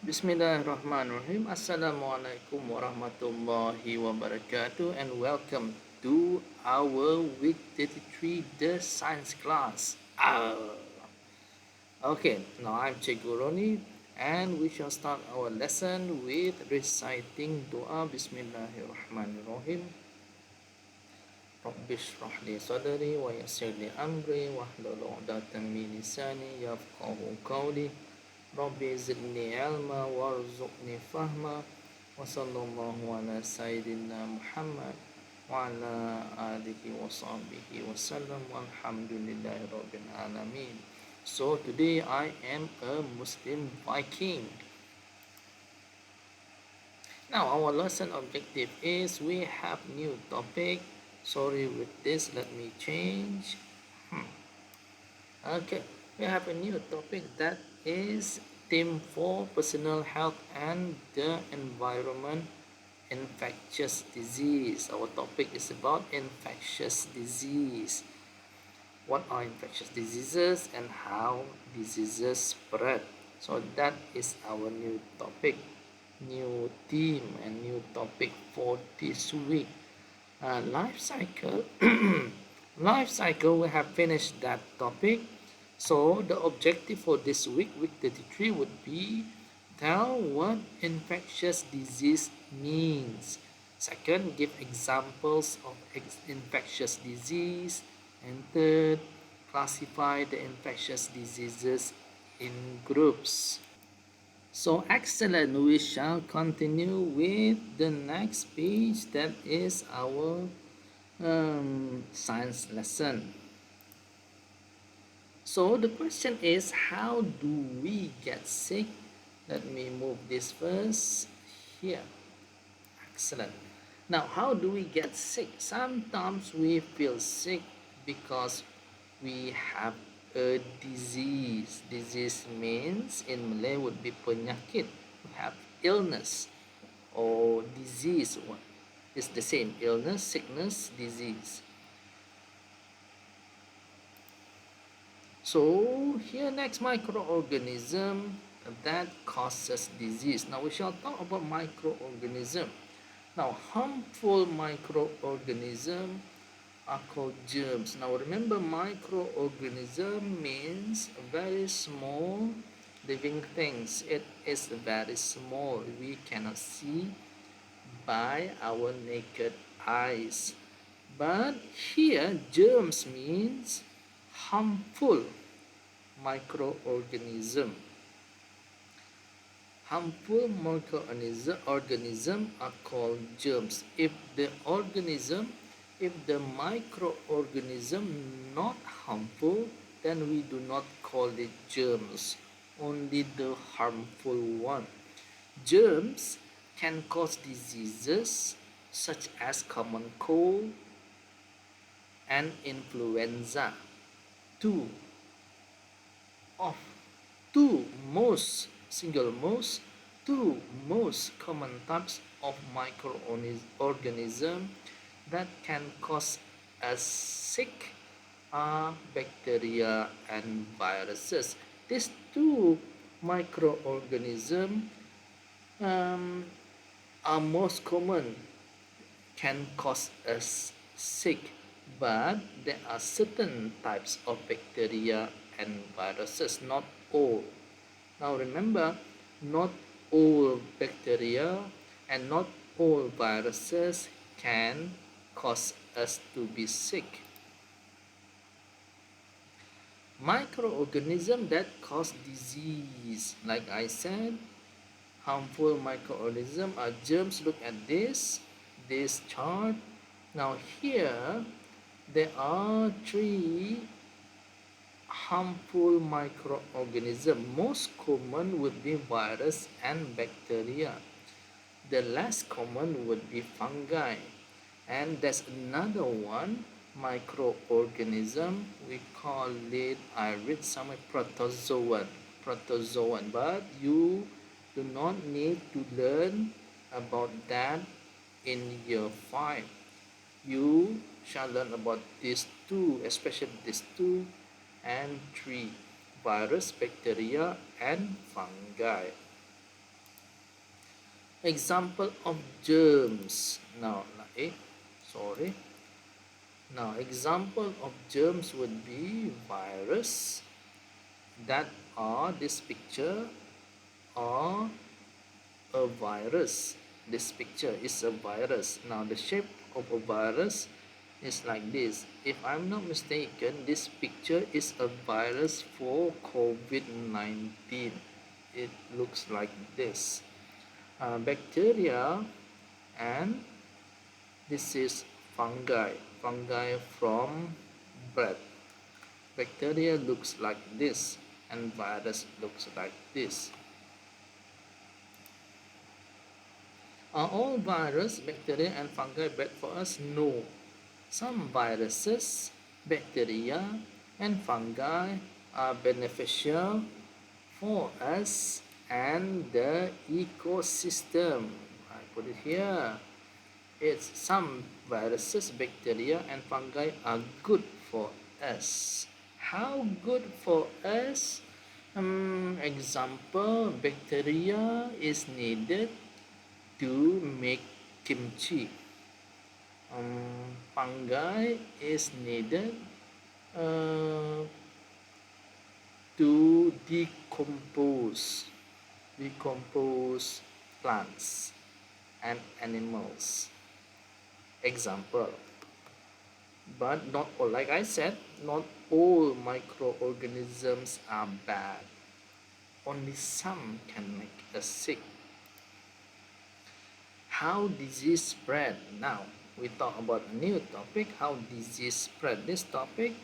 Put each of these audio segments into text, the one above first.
Bismillahirrahmanirrahim. Assalamualaikum warahmatullahi wabarakatuh and welcome to our week 33 the science class. Okay, now I'm Cikgu Roni and we shall start our lesson with reciting dua Bismillahirrahmanirrahim. Rabbi shrah li sadri wa yassir li amri wahlul 'uqdatam min lisani yafqahu qawli. Rabbi zidni ilma warzuqni fahma wa sallallahu ala sayyidina Muhammad wa ala alihi wa sahbihi wa sallam walhamdulillahi rabbil alamin. So today I am a Muslim Viking. Now our lesson objective is we have new topic. Sorry with this, let me change. Okay, we have a new topic that is theme for personal health and the environment, infectious disease. Our topic is about infectious disease. What are infectious diseases and how diseases spread? So that is our new topic, new theme and new topic for this week. Life cycle. Life cycle, we have finished that topic. So the objective for this week, week 33, would be tell what infectious disease means. Second, give examples of infectious disease. And third, classify the infectious diseases in groups. So excellent, we shall continue with the next page, that is our science lesson. So the question is, how do we get sick? Let me move this first here. Excellent. Now, how do we get sick? Sometimes we feel sick because we have a disease. Disease means in Malay would be penyakit. We have illness or disease. It's the same, illness, sickness, disease. So here next, microorganism that causes disease. Now we shall talk about microorganism. Now harmful microorganism are called germs. Now remember, microorganism means very small living things. It is very small. We cannot see by our naked eyes. But here germs means harmful microorganism. Harmful microorganism are called germs. If the microorganism not harmful, then we do not call it germs, only the harmful one. Germs can cause diseases such as common cold and influenza. Two most common types of microorganism that can cause us sick are bacteria and viruses. These two microorganisms are most common, can cause us sick, but there are certain types of bacteria and viruses, not all. Now remember, not all bacteria and not all viruses can cause us to be sick. Microorganisms that cause disease, like I said, harmful microorganisms are germs. Look at this chart. Now here there are three harmful microorganisms. Most common would be virus and bacteria. The less common would be fungi. And there's another one, microorganism. We call it, I read somewhere, protozoan. But you do not need to learn about that in year 5. You shall learn about these two, especially these 2 and 3, virus, bacteria and fungi. Example of germs. Sorry. Now, example of germs would be virus that are this picture or a virus. This picture is a virus. Now, the shape of a virus is like this. If I'm not mistaken, this picture is a virus for COVID-19. It looks like this. Bacteria, and this is fungi. Fungi from bread. Bacteria looks like this, and virus looks like this. Are all virus, bacteria, and fungi bad for us? No. Some viruses, bacteria, and fungi are beneficial for us and the ecosystem. I put it here. It's some viruses, bacteria, and fungi are good for us. How good for us? Example, bacteria is needed to make kimchi. Fungi is needed uh, to decompose plants and animals. Example, but not all. Like I said, not all microorganisms are bad. Only some can make us sick. How disease spread. Now we talk about a new topic, how disease spread. This topic,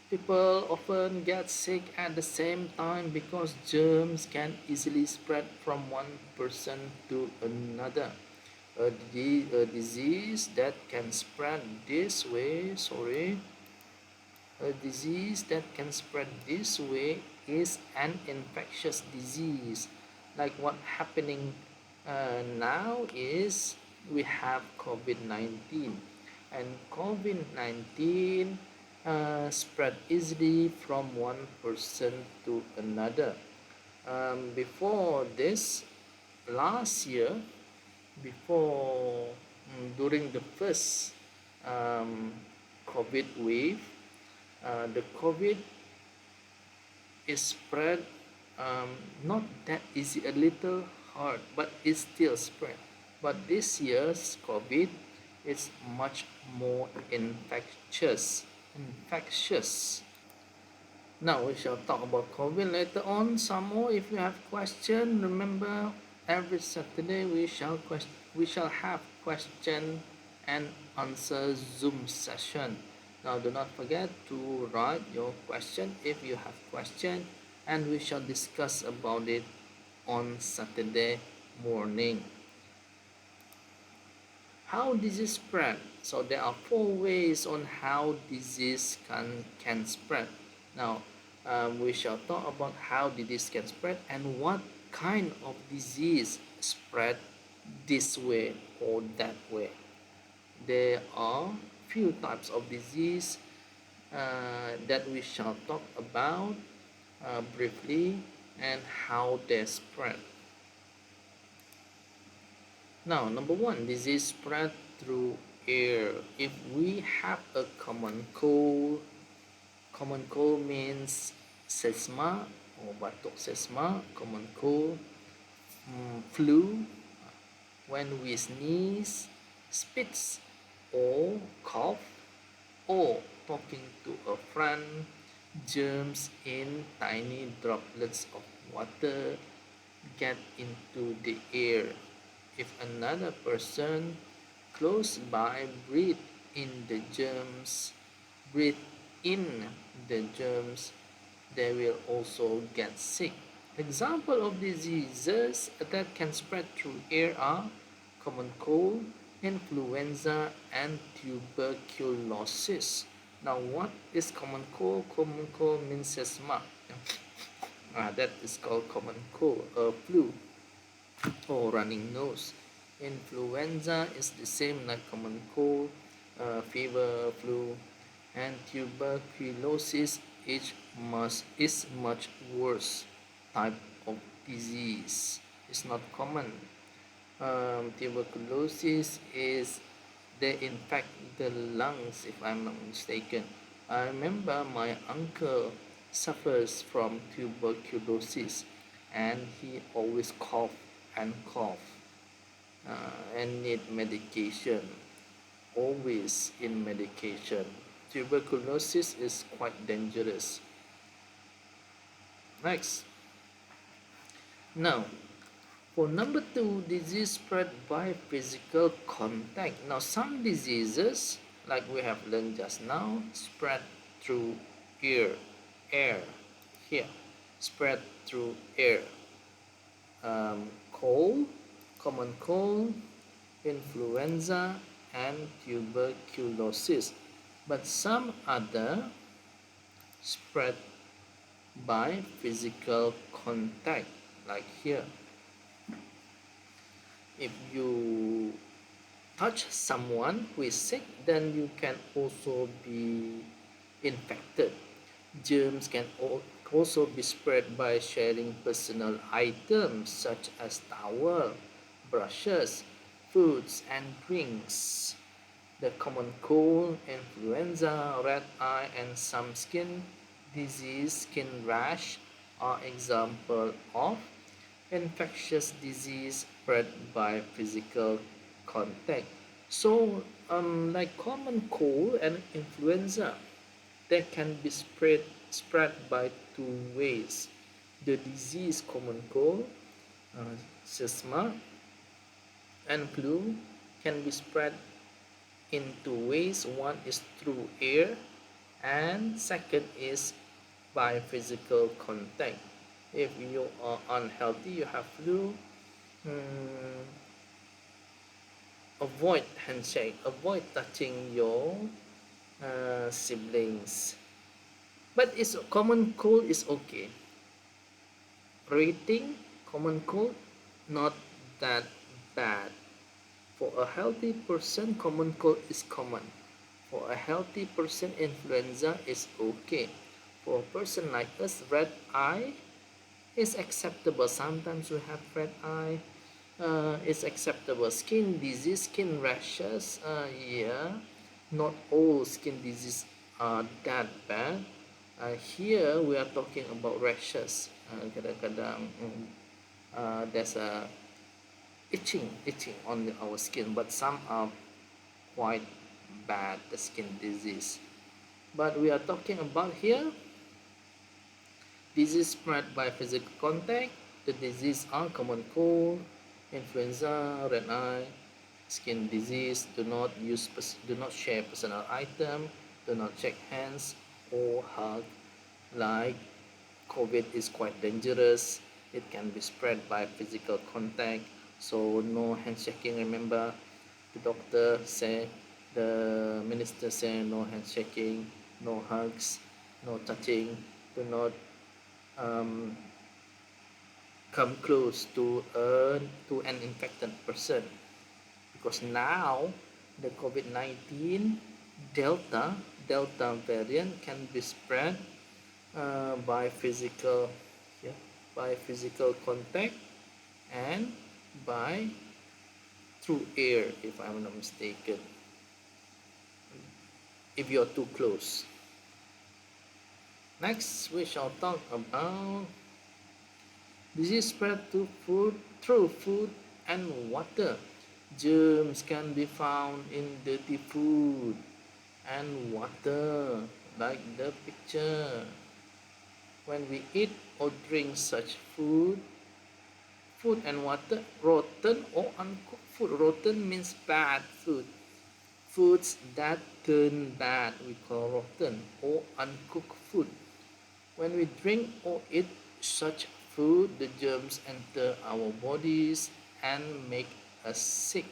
people often get sick at the same time because germs can easily spread from one person to another. A disease that can spread this way, a disease that can spread this way is an infectious disease. Like what happening now is we have COVID-19, and COVID-19 spread easily from one person to another. Before this, last year, before during the first um, COVID wave, the COVID is spread not that easy, a little hard, but it still spread. But this year's COVID is much more infectious. Infectious. Now we shall talk about COVID later on some more. If you have question, remember every Saturday we shall have question and answer Zoom session. Now do not forget to write your question if you have question, and we shall discuss about it on Saturday morning. How disease spread? So there are four ways on how disease can spread. Now we shall talk about how disease can spread and what kind of disease spread this way or that way. There are few types of disease that we shall talk about briefly and how they spread. Now, number one, disease spread through air. If we have a common cold means sesma or batuk sesma, common cold, flu, when we sneeze, spits, or cough, or talking to a friend, germs in tiny droplets of water get into the air. If another person close by breathe in the germs, they will also get sick. Example of diseases that can spread through air are common cold, influenza, and tuberculosis. Now, what is common cold? Common cold means asthma. That is called common cold. Flu or running nose. Influenza is the same like common cold, fever, flu, and tuberculosis is much worse type of disease. It's not common. Tuberculosis is they infect the lungs, if I'm not mistaken. I remember my uncle suffers from tuberculosis and he always cough and need medication, always in medication. Tuberculosis is quite dangerous. Next. Now, for number two, disease spread by physical contact. Now, some diseases, like we have learned just now, spread through air, here, spread through air. Cold, common cold, influenza, and tuberculosis. But some other spread by physical contact, like here. If you touch someone who is sick, then you can also be infected. Germs can also be spread by sharing personal items such as towel, brushes, foods, and drinks. The common cold, influenza, red eye, and some skin disease, skin rash are example of infectious disease spread by physical contact. So, like common cold and influenza, they can be spread by two ways. The disease common cold, asthma, and flu can be spread in two ways. One is through air, and second is by physical contact. If you are unhealthy, you have flu, mm, avoid handshake, avoid touching your siblings. But it's common cold is okay. Rating common cold not that bad. For a healthy person, common cold is common. For a healthy person, influenza is okay. For a person like us, red eye is acceptable. Sometimes we have red eye. It's acceptable. Skin disease, skin rashes. Yeah, not all skin disease are that bad. Here we are talking about rashes. Kadang-kadang there's a itching on our skin, but some are quite bad, the skin disease. But we are talking about here disease spread by physical contact. The disease are common cold, influenza, red eye, skin disease. Do not share personal item. Do not shake hands or hug. Like COVID is quite dangerous. It can be spread by physical contact. So no handshaking. Remember, the doctor say, the minister say no handshaking, no hugs, no touching. Do not um, come close to an infected person, because now the COVID-19 Delta variant can be spread by yeah, by physical contact and by through air, if I'm not mistaken, if you're too close. Next, we shall talk about disease spread to food through food and water. Germs can be found in dirty food and water, like the picture. When we eat or drink such food and water, rotten or uncooked food. Rotten means bad food. Foods that turn bad we call rotten, or uncooked food. When we drink or eat such food, the germs enter our bodies and make us sick.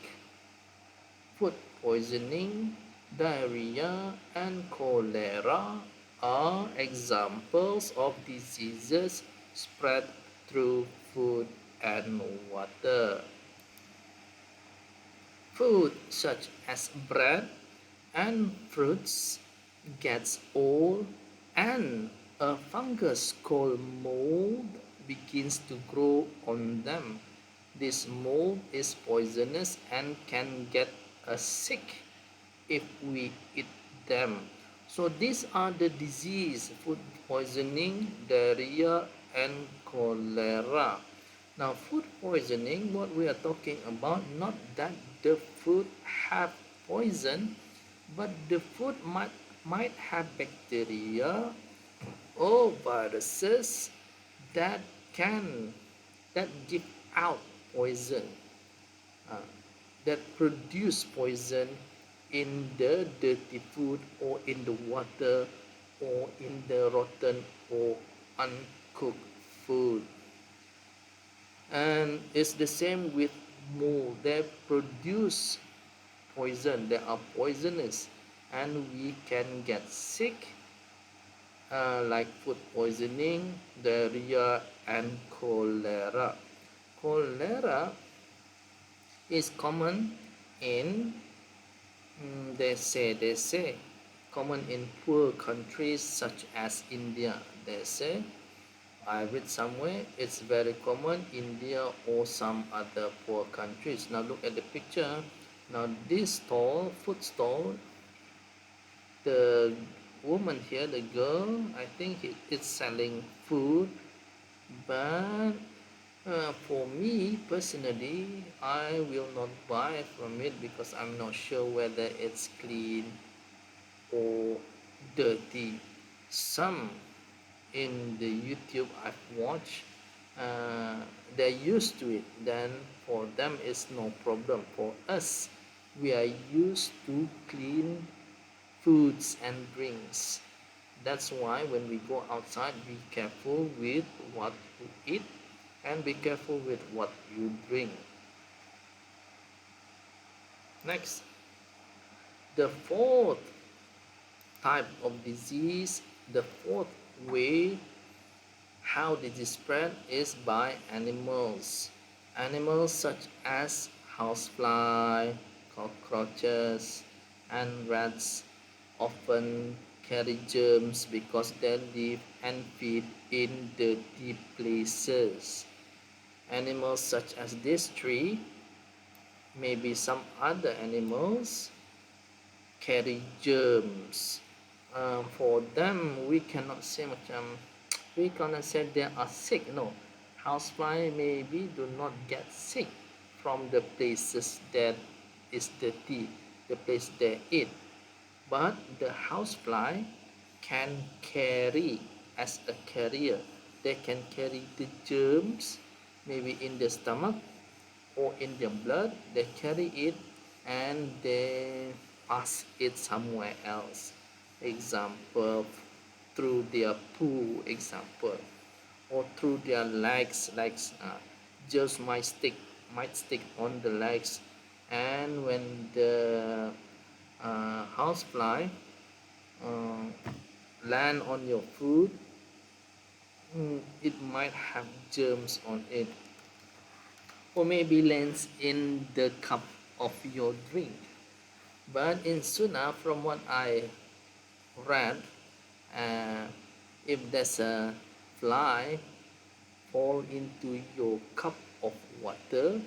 Food poisoning, diarrhea, and cholera are examples of diseases spread through food and water. Food such as bread and fruits gets old and a fungus called mold begins to grow on them. This mold is poisonous and can get us sick if we eat them. So these are the disease: food poisoning, diarrhea, and cholera. Now, food poisoning, what we are talking about, not that the food have poison, but the food might have bacteria or viruses that can that give out poison, uh, that produce poison in the dirty food or in the water or in the rotten or uncooked food. And it's the same with mold. They produce poison, they are poisonous, and we can get sick, like food poisoning, diarrhea, and cholera. Cholera is common in, they say, common in poor countries such as India. They say, I read somewhere it's very common India or some other poor countries. Now look at the picture. Now this stall, food stall, the woman here, the girl, I think it's selling food, but for me personally, I will not buy from it because I'm not sure whether it's clean or dirty. Some in the YouTube I've watched, they're used to it. Then for them it's no problem. For us, we are used to clean foods and drinks. That's why when we go outside, be careful with what you eat and be careful with what you drink. Next, the fourth type of disease, the fourth way how disease spread is by animals. Animals such as housefly, cockroaches, and rats often carry germs because they live and feed in dirty places. Animals such as this tree, maybe some other animals, carry germs. For them, we cannot say we cannot say they are sick. No, housefly maybe do not get sick from the places that is dirty, the place they eat. But the housefly can carry as a carrier. They can carry the germs, maybe in the stomach or in their blood. They carry it and they pass it somewhere else. Example, through their poo. Example, or through their legs. Germs might stick on the legs, and when the housefly uh, land on your food, it might have germs on it, or maybe lands in the cup of your drink. But in Sunnah, from what I read, uh, if there's a fly fall into your cup of water,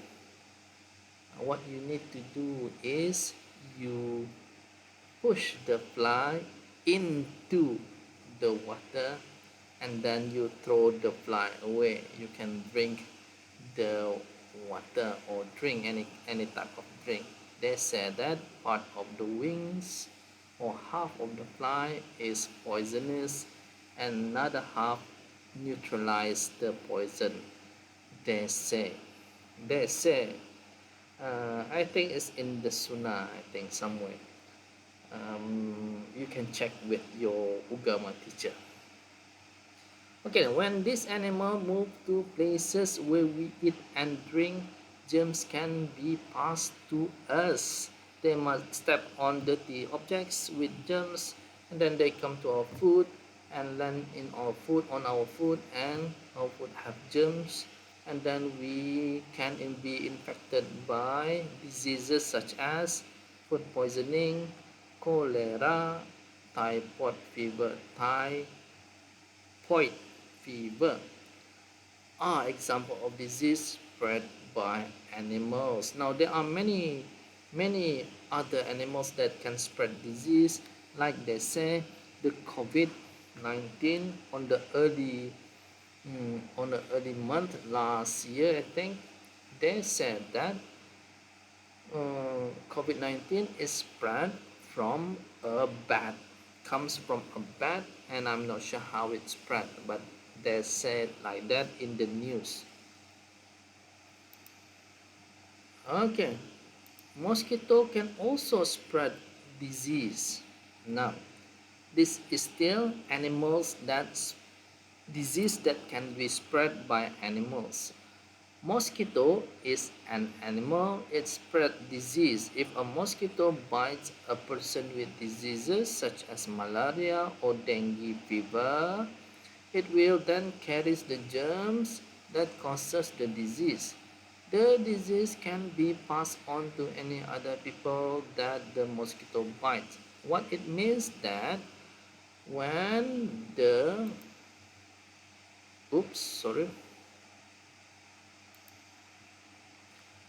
what you need to do is you push the fly into the water and then you throw the fly away. You can drink the water or drink any type of drink. They say that part of the wings or half of the fly is poisonous and another half neutralize the poison. They say. They say. I think it's in the Sunnah. I think somewhere. You can check with your Ugama teacher. Okay, when this animal move to places where we eat and drink, germs can be passed to us. They must step on dirty objects with germs, and then they come to our food and land in our food, on our food, and our food have germs, and then we can be infected by diseases such as food poisoning, cholera, typhoid fever, typhoid fever are example of disease spread by animals. Now there are many other animals that can spread disease, like they say the COVID-19 on the early month last year, I think they said that COVID-19 is spread from a bat, comes from a bat, and I'm not sure how it spread, but they said like that in the news. Okay, mosquito can also spread disease. Now, this is still animals that's disease that can be spread by animals. Mosquito is an animal. It spreads disease. If a mosquito bites a person with diseases such as malaria or dengue fever, it will then carry the germs that causes the disease. The disease can be passed on to any other people that the mosquito bites. What it means that when the oops sorry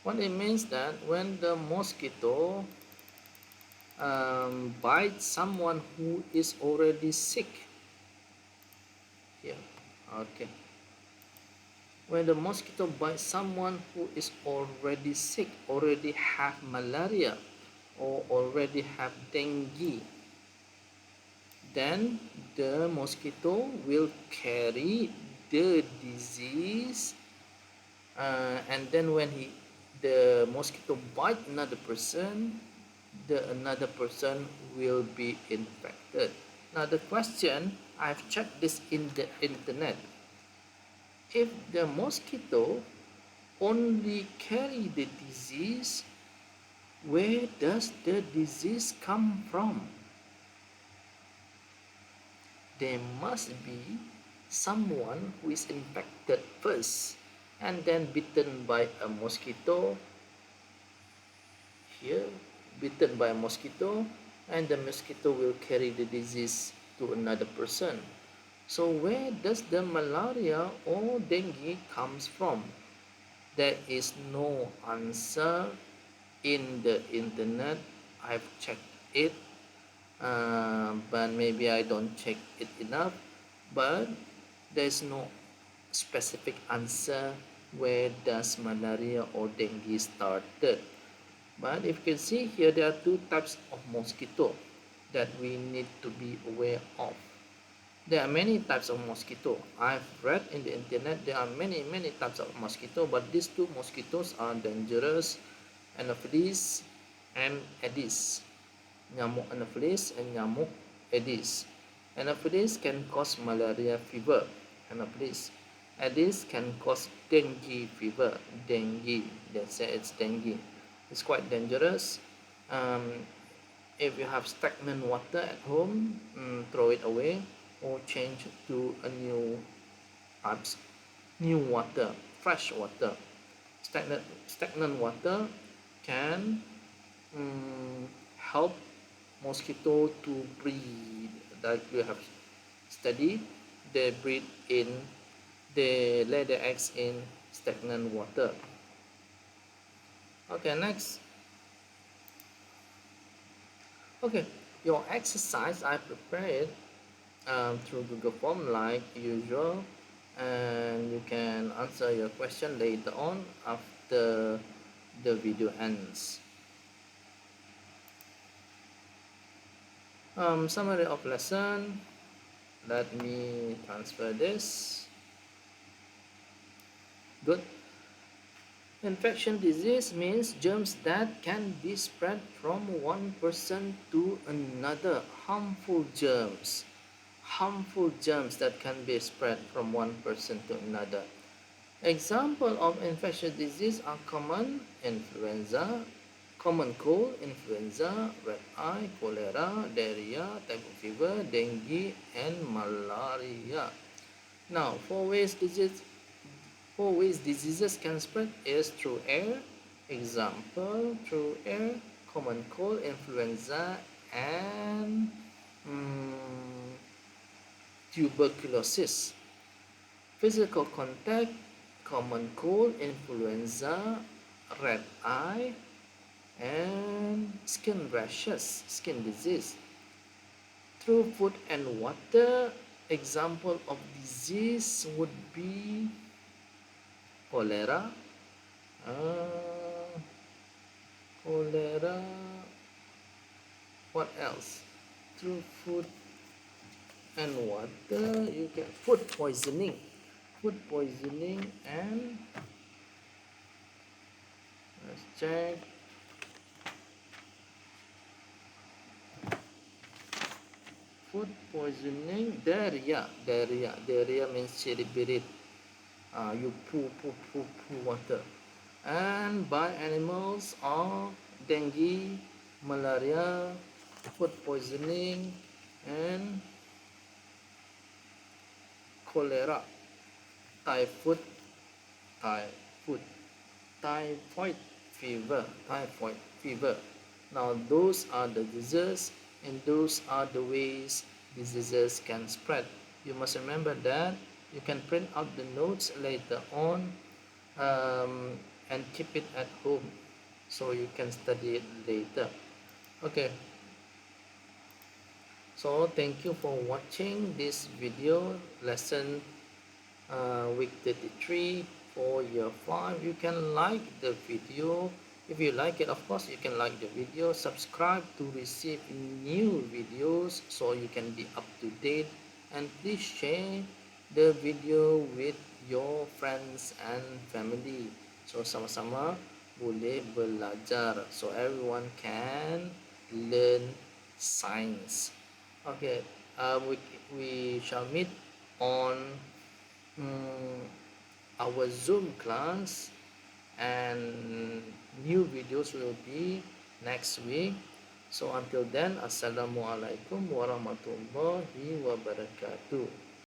what it means that when the mosquito bites someone who is already sick here, okay, when the mosquito bites someone who is already sick, already have malaria or already have dengue, then the mosquito will carry the disease, and then when the mosquito bite another person, the another person will be infected. Now the question, I've checked this in the internet. If the mosquito only carry the disease, where does the disease come from? There must be someone who is infected first and then bitten by a mosquito here, bitten by a mosquito, and the mosquito will carry the disease to another person. So where does the malaria or dengue comes from? There is no answer in the internet. I've checked it, but maybe I don't check it enough. But there's no specific answer where does malaria or dengue started. But if you can see here, there are two types of mosquito that we need to be aware of. There are many types of mosquito. I've read in the internet there are many types of mosquito, but these two mosquitoes are dangerous: Anopheles and Aedes. Nyamuk Anopheles and Nyamuk Aedes. Anopheles can cause malaria fever. Anopheles. Aedes can cause dengue fever. Dengue. They say it's dengue. It's quite dangerous. Um, if you have stagnant water at home, throw it away or change to a new water, fresh water. Stagnant water can help mosquito to breed. Like we have studied, they breed in, they lay their eggs in stagnant water. Okay, next. Okay, your exercise I prepared through Google Form like usual, and you can answer your question later on after the video ends. Summary of lesson. Let me transfer this. Good. Infection disease means germs that can be spread from one person to another. Harmful germs that can be spread from one person to another. Example of infectious disease are common influenza, common cold, influenza, red eye, cholera, diarrhea, typhoid fever, dengue, and malaria. Now, four ways diseases can spread is through air. Example, through air, common cold, influenza, and tuberculosis. Physical contact, common cold, influenza, red eye, and skin rashes, skin disease. Through food and water, example of disease would be cholera, uh, cholera, what else? Through food and water, you get food poisoning, and let's check, food poisoning, diarrhea means cerebrit, you poo water, and by animals are dengue, malaria, food poisoning, and cholera, typhoid, typhoid, typhoid fever. Now those are the diseases, and those are the ways diseases can spread. You must remember that. You can print out the notes later on, and keep it at home so you can study it later. Okay, so thank you for watching this video lesson, week 33 for year 5. You can like the video. If you like it, of course you can like the video, subscribe to receive new videos so you can be up to date, and please share the video with your friends and family so sama-sama boleh belajar, so everyone can learn science. Okay, we shall meet on our Zoom class, and new videos will be next week. So until then, Assalamualaikum warahmatullahi wabarakatuh.